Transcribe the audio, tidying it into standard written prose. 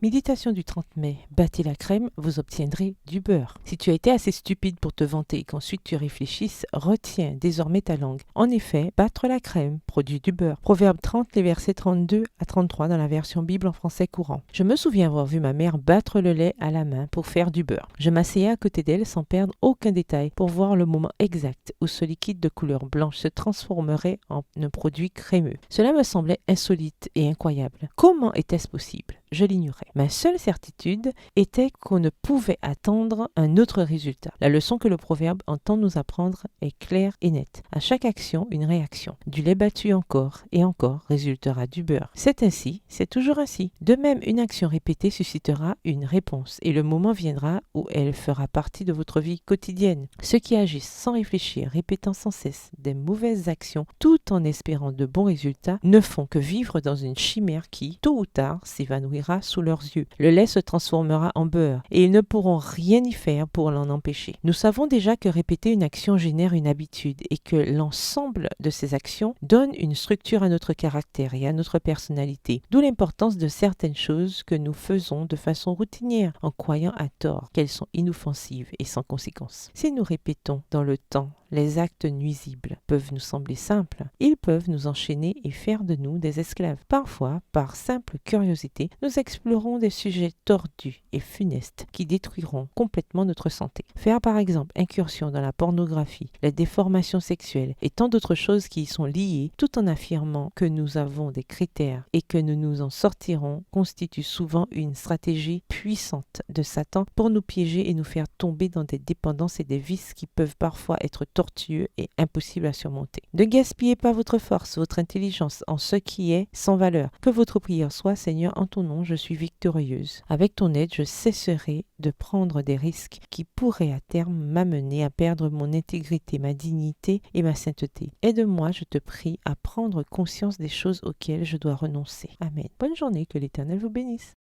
Méditation du 30 mai. Battez la crème, vous obtiendrez du beurre. Si tu as été assez stupide pour te vanter et qu'ensuite tu réfléchisses, retiens désormais ta langue. En effet, battre la crème produit du beurre. Proverbe 30, les versets 32 à 33 dans la version Bible en français courant. Je me souviens avoir vu ma mère battre le lait à la main pour faire du beurre. Je m'asseyais à côté d'elle sans perdre aucun détail pour voir le moment exact où ce liquide de couleur blanche se transformerait en un produit crémeux. Cela me semblait insolite et incroyable. Comment était-ce possible? Je l'ignorais. Ma seule certitude était qu'on ne pouvait attendre un autre résultat. La leçon que le proverbe entend nous apprendre est claire et nette. À chaque action, une réaction. Du lait battu encore et encore résultera du beurre. C'est ainsi, c'est toujours ainsi. De même, une action répétée suscitera une réponse et le moment viendra où elle fera partie de votre vie quotidienne. Ceux qui agissent sans réfléchir, répétant sans cesse des mauvaises actions tout en espérant de bons résultats, ne font que vivre dans une chimère qui, tôt ou tard, s'évanouira sous leurs yeux. Le lait se transformera en beurre et ils ne pourront rien y faire pour l'en empêcher. Nous savons déjà que répéter une action génère une habitude et que l'ensemble de ces actions donne une structure à notre caractère et à notre personnalité. D'où l'importance de certaines choses que nous faisons de façon routinière en croyant à tort qu'elles sont inoffensives et sans conséquences. Si nous répétons dans le temps les actes nuisibles peuvent nous sembler simples, ils peuvent nous enchaîner et faire de nous des esclaves. Parfois, par simple curiosité, nous explorons des sujets tordus et funestes qui détruiront complètement notre santé. Faire par exemple incursion dans la pornographie, la déformation sexuelle et tant d'autres choses qui y sont liées, tout en affirmant que nous avons des critères et que nous nous en sortirons, constitue souvent une stratégie puissante de Satan pour nous piéger et nous faire tomber dans des dépendances et des vices qui peuvent parfois être tortueux et impossible à surmonter. Ne gaspillez pas votre force, votre intelligence en ce qui est sans valeur. Que votre prière soit: Seigneur, en ton nom, je suis victorieuse. Avec ton aide, je cesserai de prendre des risques qui pourraient à terme m'amener à perdre mon intégrité, ma dignité et ma sainteté. Aide-moi, je te prie, à prendre conscience des choses auxquelles je dois renoncer. Amen. Bonne journée, que l'Éternel vous bénisse.